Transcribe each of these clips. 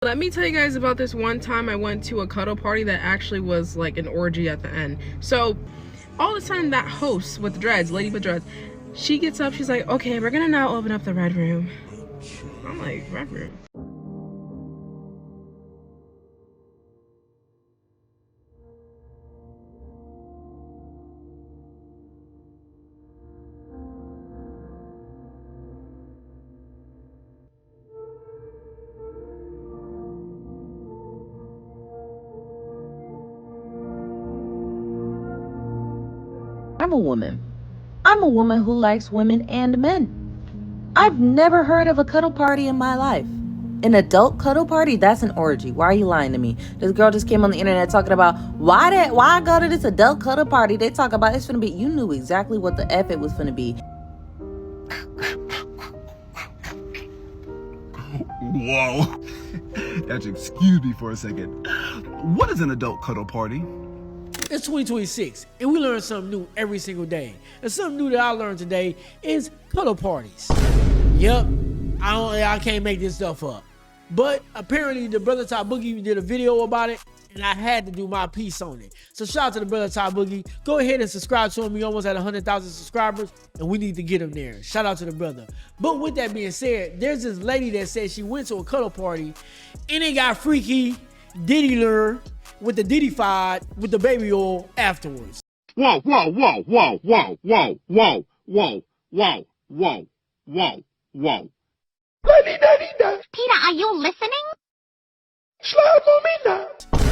Let me tell you guys about this one time I went to a cuddle party that actually was like an orgy at the end. So all of a sudden that host with the dreads, lady with dreads, she gets up, she's like, okay, we're gonna now open up the red room. I'm like, red room? I'm a woman. I'm a woman who likes women and men. I've never heard of a cuddle party in my life. An adult cuddle party? That's an orgy. Why are you lying to me? This girl just came on the internet talking about why I go to this adult cuddle party. They talk about it's finna be. You knew exactly what the F it was finna be. Whoa. That's excuse me for a second. What is an adult cuddle party? It's 2026, and we learn something new every single day. And something new that I learned today is cuddle parties. Yep, I can't make this stuff up. But apparently the Brother Ty Boogie did a video about it, and I had to do my piece on it. So shout out to the Brother Ty Boogie. Go ahead and subscribe to him. We almost at 100,000 subscribers, and we need to get him there. Shout out to the brother. But with that being said, there's this lady that said she went to a cuddle party, and it got freaky, Diddy lure, with the Diddy-fied with the baby oil afterwards. Whoa, whoa, whoa, whoa, whoa, whoa, whoa, whoa, whoa, whoa, whoa, whoa. Peter, are you listening?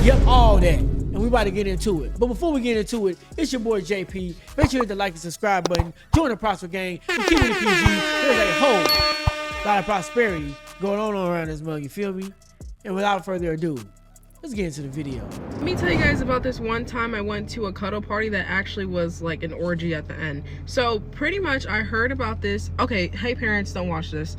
Yep, all that. And we about to get into it. But before we get into it, it's your boy JP. Make sure you hit the like and subscribe button. Join the Prosper Gang. And keep it PG. There's a whole lot of prosperity going on around this mug. You feel me? And without further ado, let's get into the video. Let me tell you guys about this one time I went to a cuddle party that actually was like an orgy at the end. So pretty much I heard about this. Okay, hey parents, don't watch this.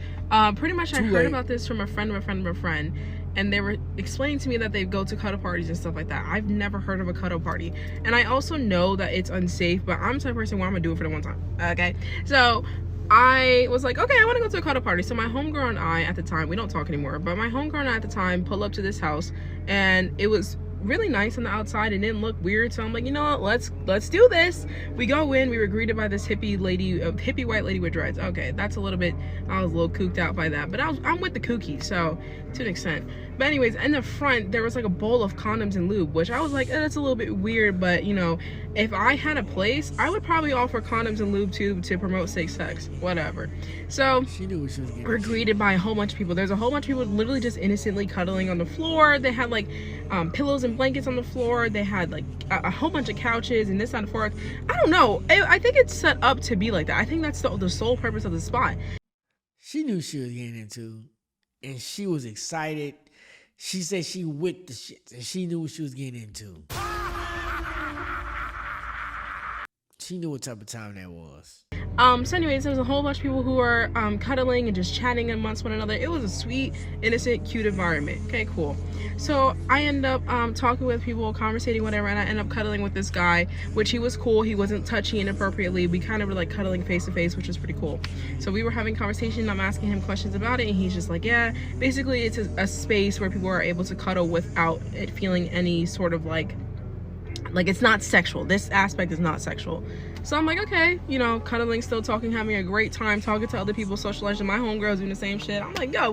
Pretty much I heard about this from a friend of a friend of a friend. And they were explaining to me that they go to cuddle parties and stuff like that. I've never heard of a cuddle party. And I also know that it's unsafe, but I'm the type of person where I'm gonna do it for the one time, okay? So I was like, okay, I want to go to a cuddle party. So my homegirl and I at the time, we don't talk anymore, but my homegirl and I at the time pull up to this house, and it was really nice on the outside and didn't look weird. So I'm like, you know what, let's do this. We go in, we were greeted by this hippie lady, hippie white lady with dreads. Okay, that's a little bit, I was a little cooked out by that, but I'm with the kooky, so to an extent. But anyways, in the front there was like a bowl of condoms and lube, which I was like, that's a little bit weird, but you know, if I had a place, I would probably offer condoms and lube too to promote safe sex, whatever. So She knew what she was getting. we're greeted by a whole bunch of people. There's a whole bunch of people literally just innocently cuddling on the floor. They had like pillows and blankets on the floor. They had like a whole bunch of couches and this and forth. I don't know. I think it's set up to be like that. I think that's the sole purpose of the spot. She knew she was getting into, and she was excited. She said she whipped the shit, and she knew what she was getting into. She knew what type of time that was. So anyways, there was a whole bunch of people who were cuddling and just chatting amongst one another. It was a sweet, innocent, cute environment. Okay, cool. So I end up talking with people, conversating, whatever, and I end up cuddling with this guy, which he was cool. He wasn't touchy inappropriately. We kind of were like cuddling face to face, which was pretty cool. So we were having conversation. I'm asking him questions about it, and he's just like, yeah, basically it's a space where people are able to cuddle without it feeling any sort of like it's not sexual. This aspect is not sexual. So I'm like, okay, you know, cuddling, still talking, having a great time, talking to other people, socializing. My homegirls doing the same shit. I'm like, yo,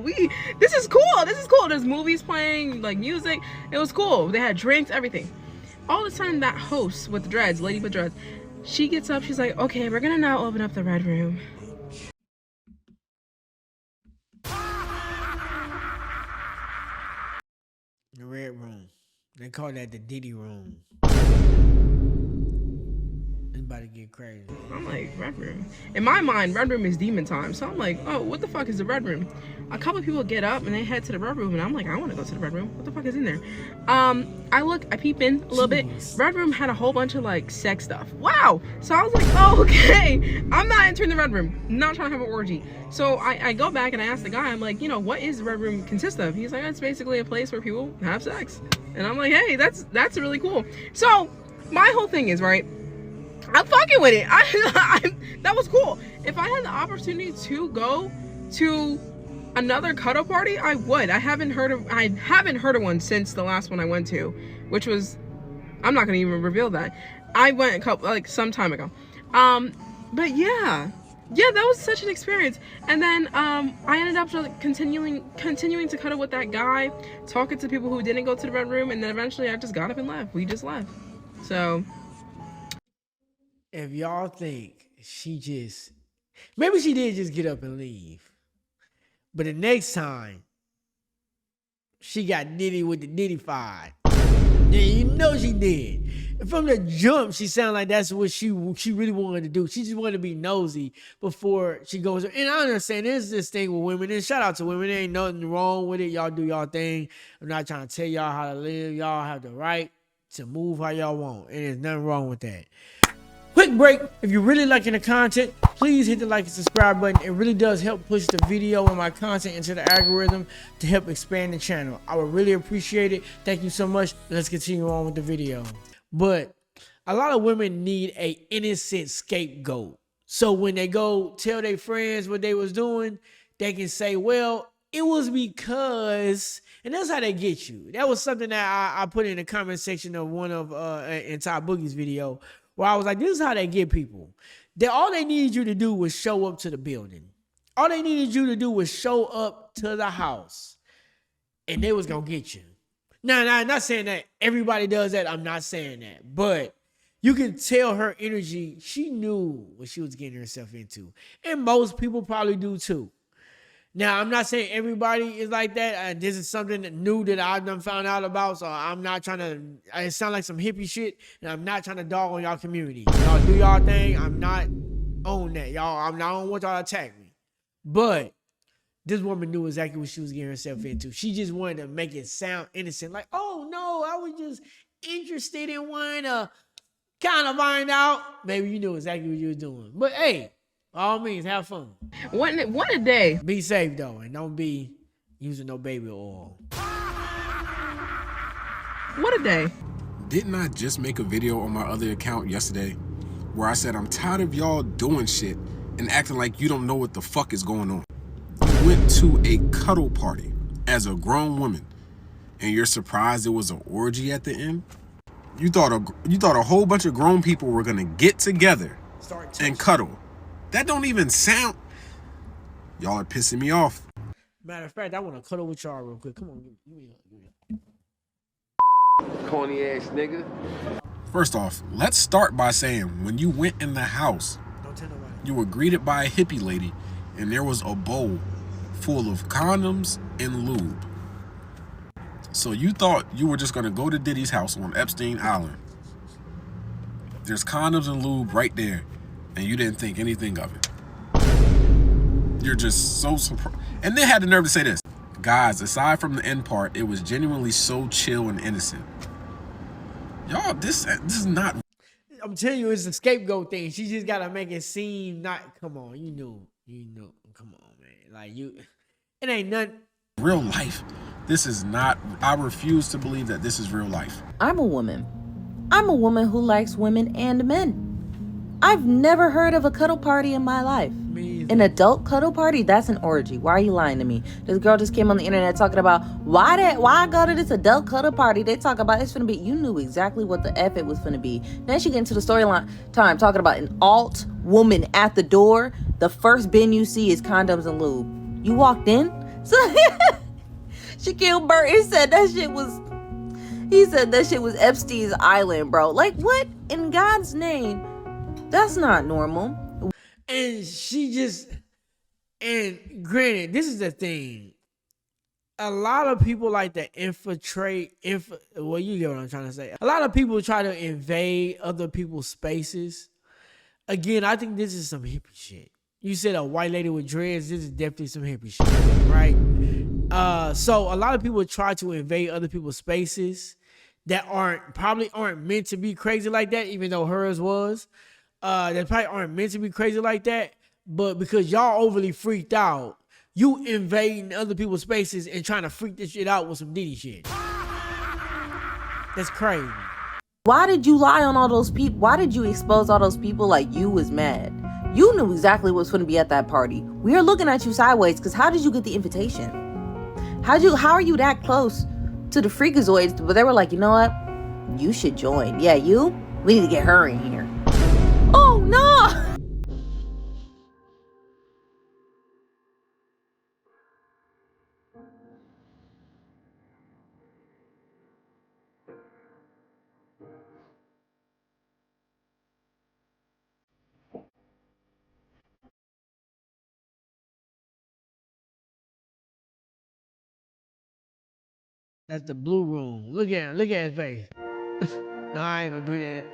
this is cool. This is cool. There's movies playing, like music. It was cool. They had drinks, everything. All of a sudden, that host with the dreads, lady with dreads, she gets up. She's like, okay, we're gonna now open up the red room. The red room. They call that the Diddy room. It's about to get crazy. I'm like, red room. In my mind, red room is demon time. So I'm like, oh, what the fuck is the red room? A couple of people get up and they head to the red room, and I'm like, I want to go to the red room. What the fuck is in there? I peep in a little bit. Red room had a whole bunch of like sex stuff. Wow. So I was like, oh, okay. I'm not entering the red room. Not trying to have an orgy. So I go back and I ask the guy, I'm like, you know, what is the red room consist of? He's like, it's basically a place where people have sex. And I'm like, hey, that's really cool. So my whole thing is, right, I'm fucking with it. That was cool. If I had the opportunity to go to another cuddle party, I would. I haven't heard of one since the last one I went to, which was, I'm not gonna even reveal that. I went some time ago. But yeah, that was such an experience. And then I ended up continuing to cuddle with that guy, talking to people who didn't go to the red room, and then eventually I just got up and left. We just left. So if y'all think maybe she did just get up and leave, but the next time she got nitty with the nitty-fied. Yeah, you know she did. And from the jump, she sounded like that's what she really wanted to do. She just wanted to be nosy before she goes. And I understand there's this thing with women. And shout out to women. There ain't nothing wrong with it. Y'all do y'all thing. I'm not trying to tell y'all how to live. Y'all have the right to move how y'all want. And there's nothing wrong with that. Quick break. If you're really liking the content, please hit the like and subscribe button. It really does help push the video and my content into the algorithm to help expand the channel. I would really appreciate it. Thank you so much. Let's continue on with the video. But a lot of women need a innocent scapegoat. So when they go tell their friends what they was doing, they can say, well, it was because, and that's how they get you. That was something that I put in the comment section of one of Ty Boogie's video, where I was like, this is how they get people. All they needed you to do was show up to the building. All they needed you to do was show up to the house. And they was going to get you. Now, I'm not saying that everybody does that. I'm not saying that. But you can tell her energy. She knew what she was getting herself into. And most people probably do too. Now, I'm not saying everybody is like that. This is something new that I've done found out about, so I'm not trying to, it sound like some hippie shit, and I'm not trying to dog on y'all community. Y'all do y'all thing. I'm not on that. I don't want y'all to attack me. But this woman knew exactly what she was getting herself into. She just wanted to make it sound innocent. Like, oh, no, I was just interested in wanting to kind of find out. Maybe you knew exactly what you were doing. But, hey. All means, have fun. What a day. Be safe, though, and don't be using no baby oil. What a day. Didn't I just make a video on my other account yesterday where I said I'm tired of y'all doing shit and acting like you don't know what the fuck is going on? You went to a cuddle party as a grown woman and you're surprised it was an orgy at the end? You thought a whole bunch of grown people were gonna get together and cuddle. That don't even sound. Y'all are pissing me off. Matter of fact, I want to cuddle with y'all real quick. Come on, give me Corny ass nigga. First off, let's start by saying when you went in the house, don't tell nobody. You were greeted by a hippie lady, and there was a bowl full of condoms and lube. So you thought you were just gonna go to Diddy's house on Epstein Island. There's condoms and lube right there. And you didn't think anything of it. You're just so surprised. And they had the nerve to say this. Guys, aside from the end part, it was genuinely so chill and innocent. Y'all, this is not. I'm telling you, it's a scapegoat thing. She just got to make it seem not, come on, you know, come on, man. Like, it ain't nothing. Real life. This is not, I refuse to believe that this is real life. I'm a woman. I'm a woman who likes women and men. I've never heard of a cuddle party in my life. An adult cuddle party? That's an orgy. Why are you lying to me? This girl just came on the internet talking about why go to this adult cuddle party? They talk about it's finna be. You knew exactly what the F it was finna be. Then she get into the storyline time talking about an alt woman at the door. The first bin you see is condoms and lube. You walked in? So Shaquille Burton said that shit was. He said that shit was Epstein's Island, bro. Like, what in God's name? That's not normal. And she just, and granted, this is the thing. A lot of people like to well, you get what I'm trying to say. A lot of people try to invade other people's spaces. Again, I think this is some hippie shit. You said a white lady with dreads, this is definitely some hippie shit, right? So a lot of people try to invade other people's spaces that probably aren't meant to be crazy like that, even though hers was. That probably aren't meant to be crazy like that, but because y'all overly freaked out, you invading other people's spaces and trying to freak this shit out with some Diddy shit. That's crazy. Why did you lie on all those people? Why did you expose all those people like you was mad? You knew exactly what's going to be at that party. We are looking at you sideways because how did you get the invitation? How are you that close to the freakazoids? But they were like, you know what? You should join. Yeah, you? We need to get her in here. Oh, no! That's the blue room. Look at him. Look at his face. No, I ain't gonna do that.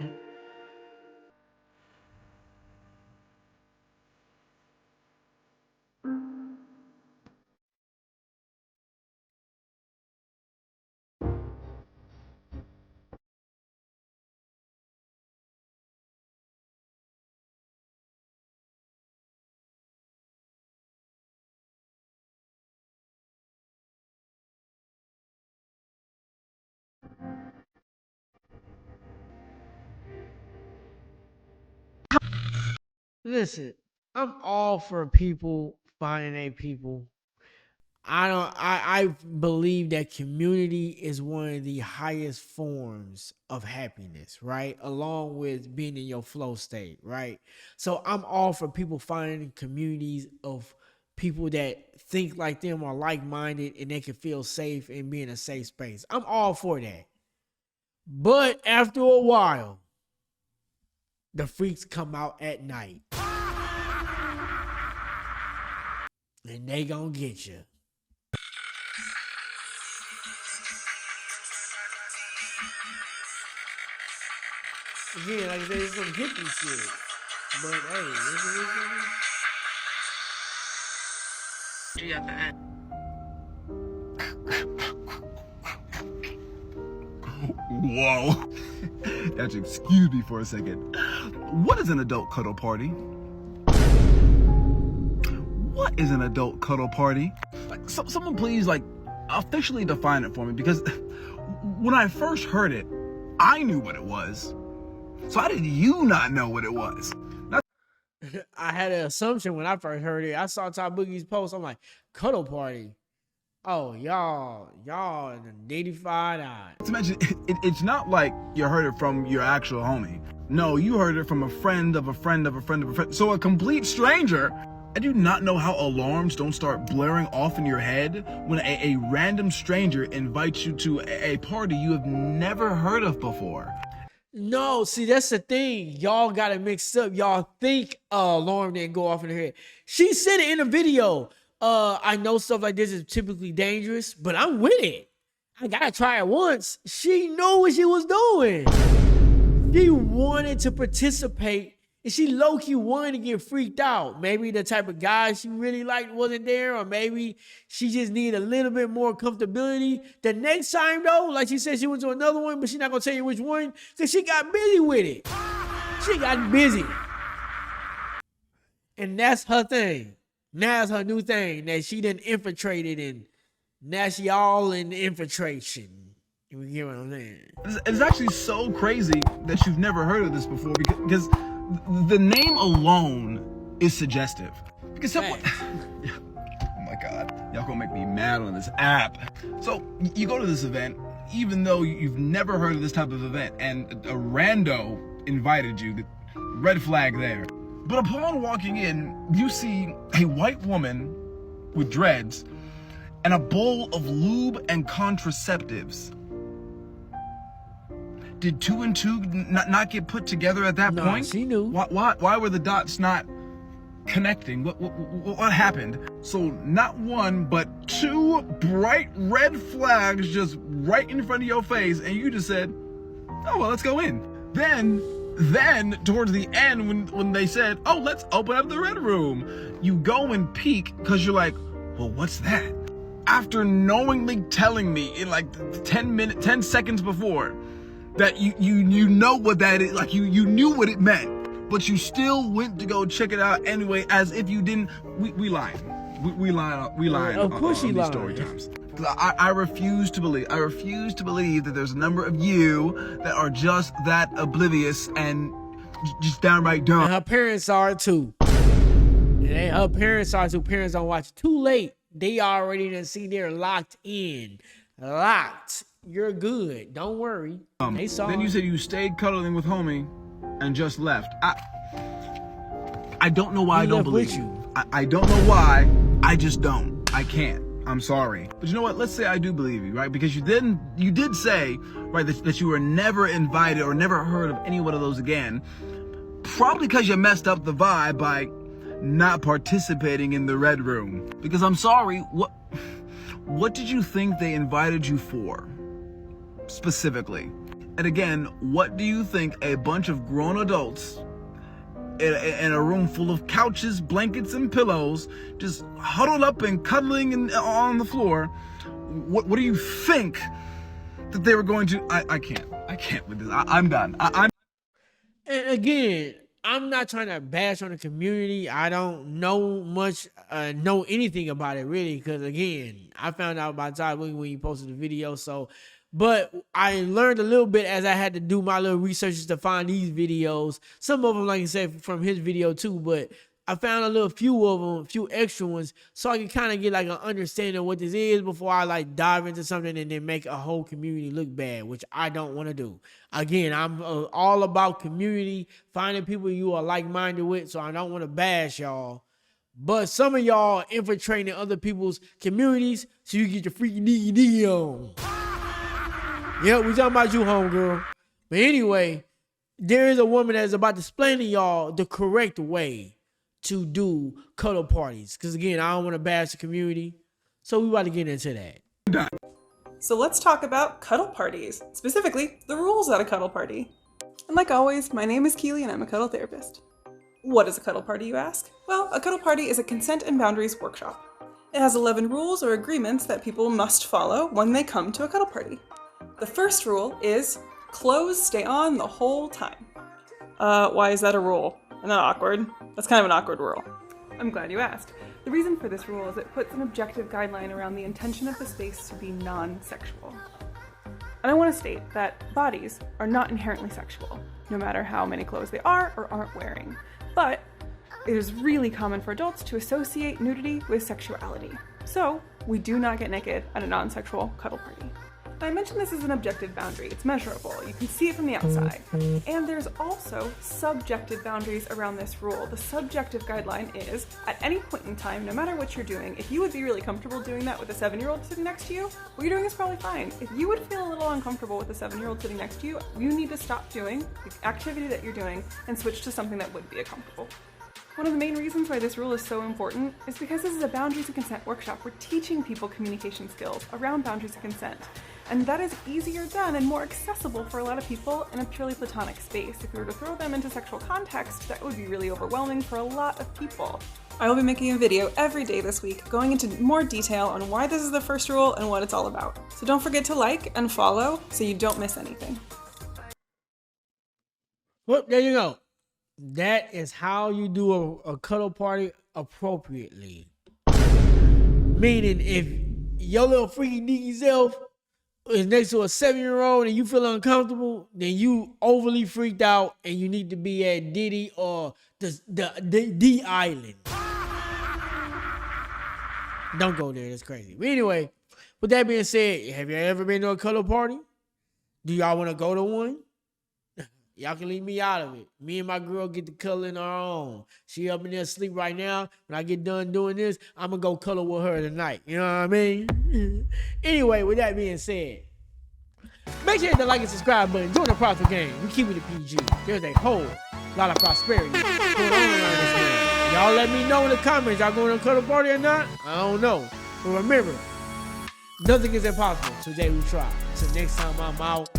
Listen, I'm all for people finding a people. I believe that community is one of the highest forms of happiness, right? Along with being in your flow state, right? So I'm all for people finding communities of people that think like them or like-minded and they can feel safe and be in a safe space. I'm all for that. But after a while, the freaks come out at night. And they gonna get you. Again, like I said, it's some hippie shit. But hey, this is At the end. Whoa. Actually, excuse me for a second. What is an adult cuddle party? What is an adult cuddle party? Like, someone please, like, officially define it for me, because when I first heard it, I knew what it was. So how did you not know what it was? I had an assumption when I first heard it. I saw Top Boogie's post. I'm like, cuddle party. Oh, y'all in the 85 eye. To mention, it's not like you heard it from your actual homie. No, you heard it from a friend of a friend of a friend of a friend. So a complete stranger. I do not know how alarms don't start blaring off in your head when a random stranger invites you to a party you have never heard of before. No, see, that's the thing. Y'all got it mixed up. Y'all think alarm didn't go off in her head. She said it in a video. I know stuff like this is typically dangerous, but I'm with it. I gotta try it once. She knew what she was doing. She wanted to participate, and she low-key wanted to get freaked out. Maybe the type of guy she really liked wasn't there, or maybe she just needed a little bit more comfortability. The next time, though, like she said, she went to another one, but she's not gonna tell you which one, because she got busy with it. She got busy. And that's her thing. Now it's her new thing that she done infiltrated, and now she all in the infiltration. You get what I'm saying? It's actually so crazy that you've never heard of this before, because the name alone is suggestive. Because someone, oh my God, y'all gonna make me mad on this app. So you go to this event, even though you've never heard of this type of event, and a rando invited you, the red flag there. But upon walking in, you see a white woman with dreads and a bowl of lube and contraceptives. Did 2 and 2 not get put together at that point? She knew. Why were the dots not connecting? What happened? So not one, but 2 bright red flags just right in front of your face, and you just said, oh, well, let's go in. Then towards the end, when they said, oh, let's open up the red room, you go and peek because you're like, well, what's that? After knowingly telling me in like 10 seconds before that you know what that is, like you knew what it meant, but you still went to go check it out anyway, as if you didn't. We lied. We lied. Of course she lied. Story times. I refuse to believe that there's a number of you that are just that oblivious and just downright dumb. And her parents are too. And her parents are, so parents don't watch too late. They already done see they're locked in. Locked. You're good. Don't worry. They saw Then you it. said you stayed cuddling with homie and just left. I don't know why He I don't left believe with you. you. I don't know why. I just don't. I can't. I'm sorry. But you know what? Let's say I do believe you, right? Because you did say, right, that you were never invited or never heard of any one of those again. Probably because you messed up the vibe by not participating in the red room. Because I'm sorry, what did you think they invited you for? Specifically. And again, what do you think a bunch of grown adults in a room full of couches, blankets, and pillows, just huddled up and cuddling on the floor, what do you think that they were going to? I can't with this. I'm done. And again, I'm not trying to bash on the community. I don't know much, know anything about it really, because again, I found out about Todd when he posted the video. So, but I learned a little bit as I had to do my little researches to find these videos. Some of them, like I said, from his video too, but I found a few of them, a few extra ones, so I can kind of get like an understanding of what this is before I like dive into something and then make a whole community look bad, which I don't want to do. Again, I'm all about community, finding people you are like-minded with, so I don't want to bash y'all. But some of y'all infiltrating other people's communities so you get your freaking diggy on. Yeah, we talking about you, homegirl. But anyway, there is a woman that is about to explain to y'all the correct way to do cuddle parties. Because again, I don't want to bash the community. So we about to get into that. So let's talk about cuddle parties, specifically the rules at a cuddle party. And like always, my name is Keely and I'm a cuddle therapist. What is a cuddle party, you ask? Well, a cuddle party is a consent and boundaries workshop. It has 11 rules or agreements that people must follow when they come to a cuddle party. The first rule is clothes stay on the whole time. Why is that a rule? Isn't that awkward? That's kind of an awkward rule. I'm glad you asked. The reason for this rule is it puts an objective guideline around the intention of the space to be non-sexual. And I want to state that bodies are not inherently sexual, no matter how many clothes they are or aren't wearing. But it is really common for adults to associate nudity with sexuality. So we do not get naked at a non-sexual cuddle party. I mentioned this is an objective boundary. It's measurable. You can see it from the outside. And there's also subjective boundaries around this rule. The subjective guideline is, at any point in time, no matter what you're doing, if you would be really comfortable doing that with a 7-year-old sitting next to you, what you're doing is probably fine. If you would feel a little uncomfortable with a 7-year-old sitting next to you, you need to stop doing the activity that you're doing and switch to something that would be comfortable. One of the main reasons why this rule is so important is because this is a boundaries and consent workshop. We're teaching people communication skills around boundaries and consent. And that is easier done and more accessible for a lot of people in a purely platonic space. If we were to throw them into sexual context, that would be really overwhelming for a lot of people. I will be making a video every day this week going into more detail on why this is the first rule and what it's all about. So don't forget to like and follow so you don't miss anything. Well, there you go. That is how you do a cuddle party appropriately. Meaning, if your little freaky deaky self is next to a 7-year-old and you feel uncomfortable, then you overly freaked out and you need to be at Diddy or the island. Don't go there. That's crazy. But anyway, with that being said, have you ever been to a cuddle party? Do y'all want to go to one? Y'all can leave me out of it. Me and my girl get to cuddle in our own. She up in there asleep right now. When I get done doing this, I'm going to go cuddle with her tonight. You know what I mean? Anyway, with that being said, make sure you hit the like and subscribe button. Join the profit game. We keep it a PG. There's a whole lot of prosperity going on around this game. Y'all let me know in the comments. Y'all going to a cuddle party or not? I don't know. But remember, nothing is impossible. Today we try. Until next time, I'm out.